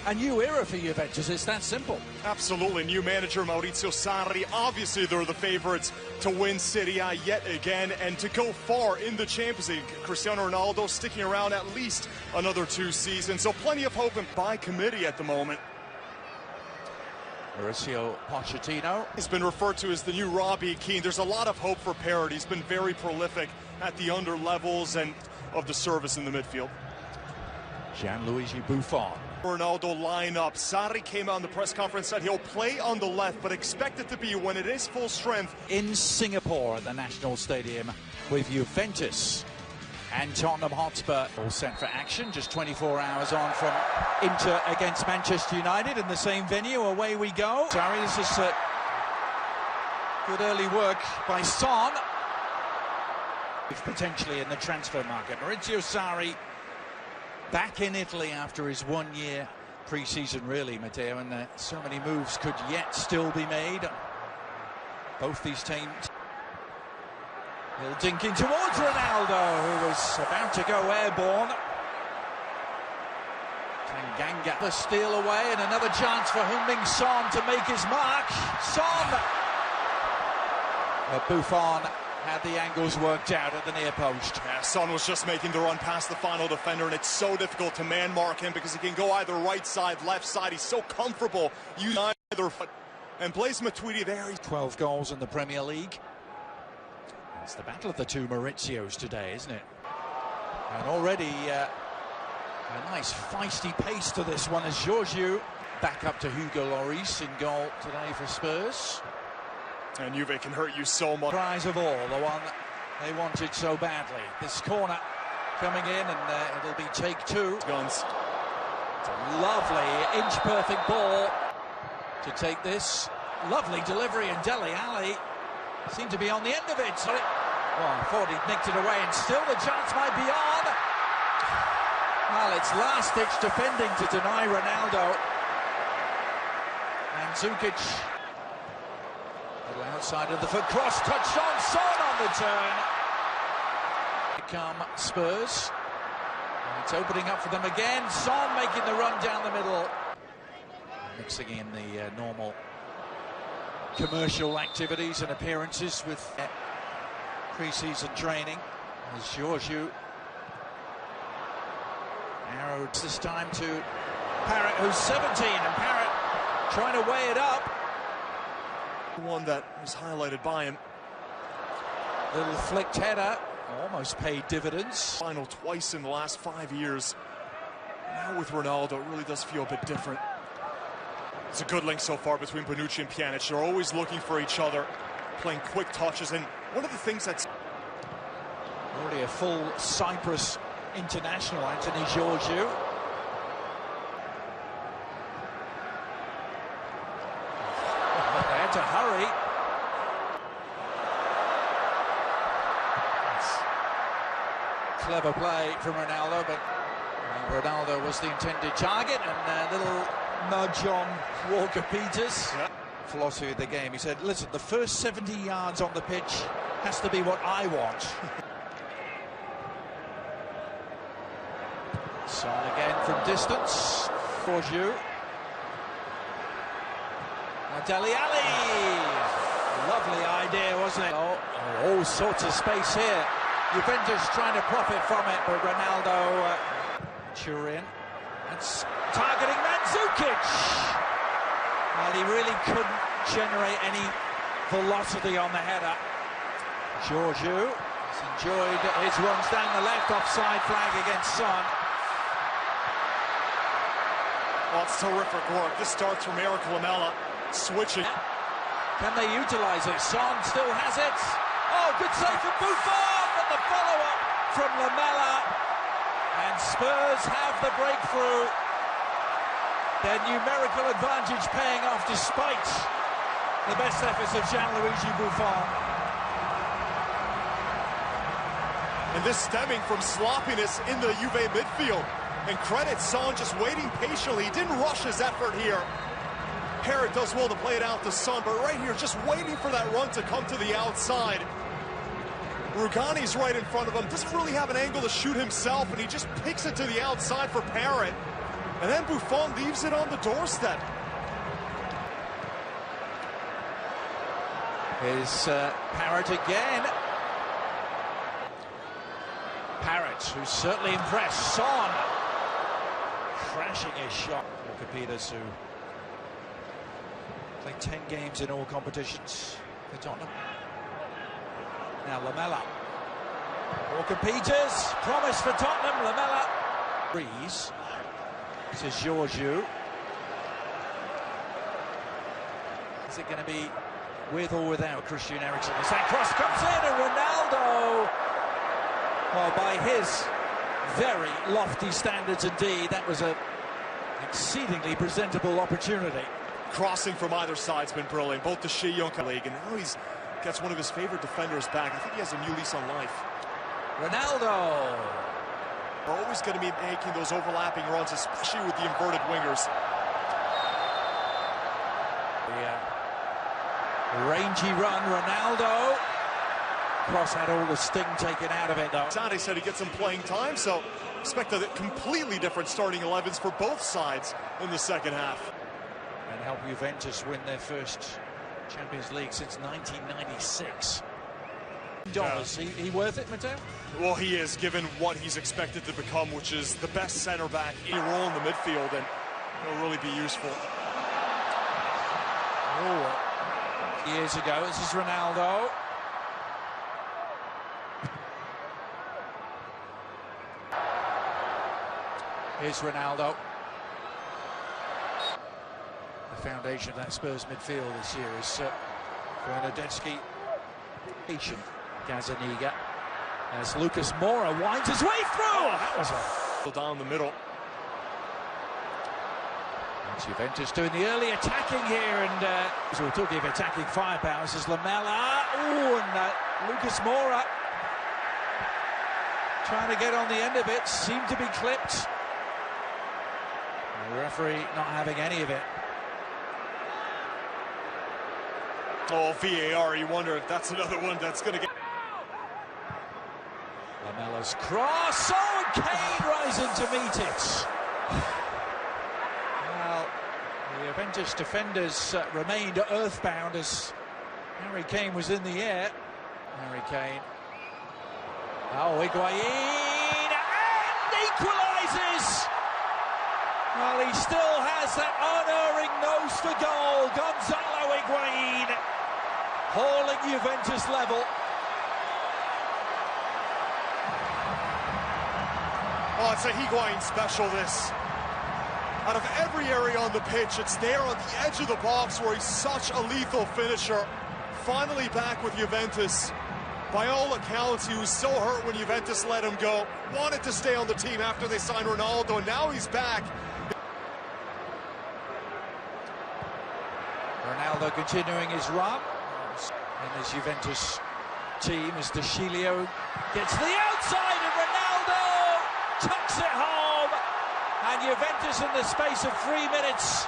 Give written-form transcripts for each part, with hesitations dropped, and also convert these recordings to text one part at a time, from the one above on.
a new era for Juventus. It's that simple. Absolutely. New manager Maurizio Sarri. Obviously, they're the favorites to win Serie A yet again and to go far in the Champions League. Cristiano Ronaldo sticking around at least another 2 seasons. So plenty of hope by committee at the moment. Mauricio Pochettino. He's been referred to as the new Robbie Keane. There's a lot of hope for Parrott. He's been very prolific at the under levels and of the service in the midfield. Gianluigi Buffon. Ronaldo lineup. Sarri came out in the press conference, said he'll play on the left, but expect it to be when it is full strength. In Singapore at the National Stadium with Juventus and Tottenham Hotspur all set for action. Just 24 hours on from Inter against Manchester United in the same venue. Away we go. Sarri, this is good early work by Son. Potentially in the transfer market. Maurizio Sarri back in Italy after his 1-year pre-season, really, Matteo, and so many moves could yet still be made. Both these teams. He'll dink in towards Ronaldo, who was about to go airborne. Tanganga, the steal away, and another chance for Heung-min Son to make his mark. Son! Buffon had the angles worked out at the near post. Yeah, Son was just making the run past the final defender, and it's so difficult to man mark him because he can go either right side, left side. He's so comfortable using either foot. And Blaise Matuidi there. 12 goals in the Premier League. It's the battle of the two Maurizios today, isn't it? And already a nice feisty pace to this one as Giorgio back up to Hugo Lloris in goal today for Spurs. And Juve can hurt you so much. Prize of all, the one they wanted so badly. This corner coming in, and it'll be take 2. Guns. It's a lovely inch-perfect ball to take this. Lovely delivery, and Dele Alli seemed to be on the end of it. So I thought he'd nicked it away, and still the chance might be on. Well, it's last-ditch defending to deny Ronaldo. And Zukic. Outside of the foot, cross touched on, Son on the turn. Here come Spurs. And it's opening up for them again. Son making the run down the middle. Mixing in the normal commercial activities and appearances with pre-season training. As Giorgio arrowed this time to Parrott, who's 17, and Parrott trying to weigh it up. One that was highlighted by him. Little flicked header, almost paid dividends. Final twice in the last 5 years. Now with Ronaldo, it really does feel a bit different. It's a good link so far between Bonucci and Pjanic. They're always looking for each other, playing quick touches. And one of the things that's already a full Cyprus international, Anthony Giorgio. To hurry. Clever play from Ronaldo, but Ronaldo was the intended target, and a little nudge on Walker Peters. Yeah. Philosophy of the game. He said, listen, the first 70 yards on the pitch has to be what I want. Son again from distance. Giorgio. Dele Alli, lovely idea, wasn't it? Oh, all sorts of space here. Juventus trying to profit from it, but Ronaldo, Turin, that's targeting Mandzukic. Well, he really couldn't generate any velocity on the header. Giorgio has enjoyed his runs down the left, offside flag against Son. Well, it's terrific work. This starts from Eric Lamela. Switching. Can they utilize it? Son still has it. Oh, good save from Buffon, and the follow-up from Lamela. And Spurs have the breakthrough. Their numerical advantage paying off despite the best efforts of Gianluigi Buffon. And this stemming from sloppiness in the Juve midfield. And credit Son just waiting patiently. He didn't rush his effort here. Parrott does well to play it out to Son, but right here, just waiting for that run to come to the outside. Rugani's right in front of him, doesn't really have an angle to shoot himself, and he just picks it to the outside for Parrott. And then Buffon leaves it on the doorstep. Here's Parrott again. Parrott, who's certainly impressed. Son crashing his shot. Walker Peters, who played 10 games in all competitions for Tottenham. Now Lamela. Walker Peters, promise for Tottenham. Lamela. Breeze. This is Georgiou. Is it going to be with or without Christian Eriksen? As that cross comes in, and Ronaldo, well, by his very lofty standards indeed, that was an exceedingly presentable opportunity. Crossing from either side's been brilliant. Both the Young League, and now he's gets one of his favorite defenders back. I think he has a new lease on life. Ronaldo. We're always going to be making those overlapping runs, especially with the inverted wingers. Rangy run, Ronaldo. Cross had all the sting taken out of it, though. Sade said he gets some playing time, so expect a completely different starting 11s for both sides in the second half. And help Juventus win their first Champions League since 1996. Dollars, he worth it, Matteo? Well, he is, given what he's expected to become, which is the best center back in a role in the midfield, and he'll really be useful. Years ago, this is Ronaldo. Here's Ronaldo. The foundation of that Spurs midfield this year is Bernardeschi, Gazzaniga. As Lucas Moura winds his way through. That was a down the middle. It's Juventus doing the early attacking here, and so we're talking of attacking firepower. This is Lamela. Ooh, and Lucas Moura trying to get on the end of it, seemed to be clipped. The referee not having any of it. Oh, VAR, you wonder if that's another one that's going to get... Lamela's cross. Oh, and Kane rising to meet it. Well, the Juventus defenders remained earthbound as Harry Kane was in the air. Harry Kane. Oh, Higuain, and equalises. Well, he still has that unerring nose for goal. Gonzalo Higuain hauling Juventus level. Oh, it's a Higuain special, this. Out of every area on the pitch, it's there on the edge of the box where he's such a lethal finisher. Finally back with Juventus. By all accounts, he was so hurt when Juventus let him go. Wanted to stay on the team after they signed Ronaldo, and now he's back. Ronaldo continuing his run in this Juventus team as De Sciglio gets to the outside, and Ronaldo tucks it home. And Juventus, in the space of 3 minutes,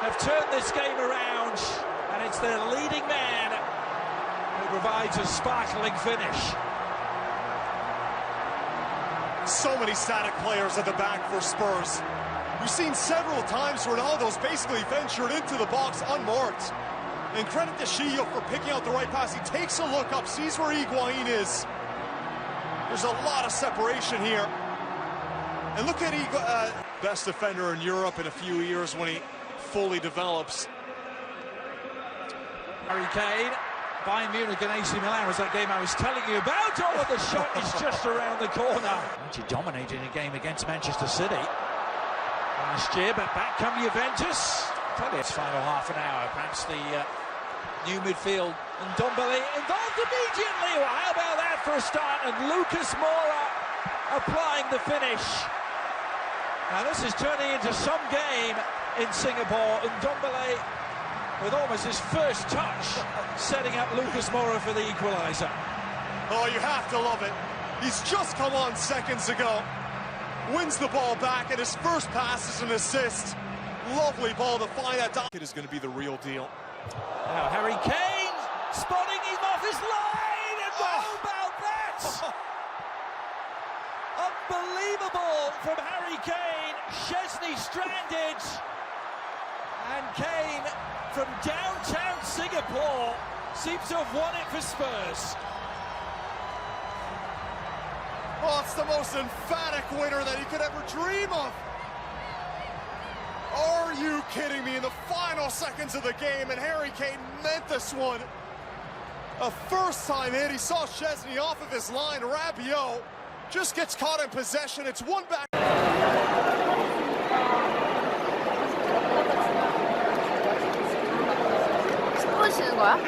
have turned this game around, and it's their leading man who provides a sparkling finish. So many static players at the back for Spurs. We've seen several times Ronaldo's basically ventured into the box unmarked. And credit to Sciglio for picking out the right pass. He takes a look up, sees where Higuain is. There's a lot of separation here. And look at best defender in Europe in a few years when he fully develops. Harry Kane, Bayern Munich and AC Milan was that game I was telling you about. Oh, and the shot is just around the corner. He dominated a game against Manchester City last year, but back come Juventus. I tell you, it's final half an hour. Perhaps the new midfield and Ndombele involved immediately. Well, how about that for a start? And Lucas Moura applying the finish. Now this is turning into some game in Singapore. And Ndombele, with almost his first touch, setting up Lucas Moura for the equaliser. Oh, you have to love it. He's just come on seconds ago. Wins the ball back, and his first pass is an assist. Lovely ball to find that. It is going to be the real deal. Now Harry Kane spotting him off his line, and how about that? Unbelievable from Harry Kane. Szczesny stranded. And Kane from downtown Singapore seems to have won it for Spurs. Oh, it's the most emphatic winner that he could ever dream of. Are you kidding me? In the final seconds of the game, and Harry Kane meant this one. A first-time hit. He saw Szczesny off of his line. Rabiot just gets caught in possession. It's one back. 뭐 치는 거야?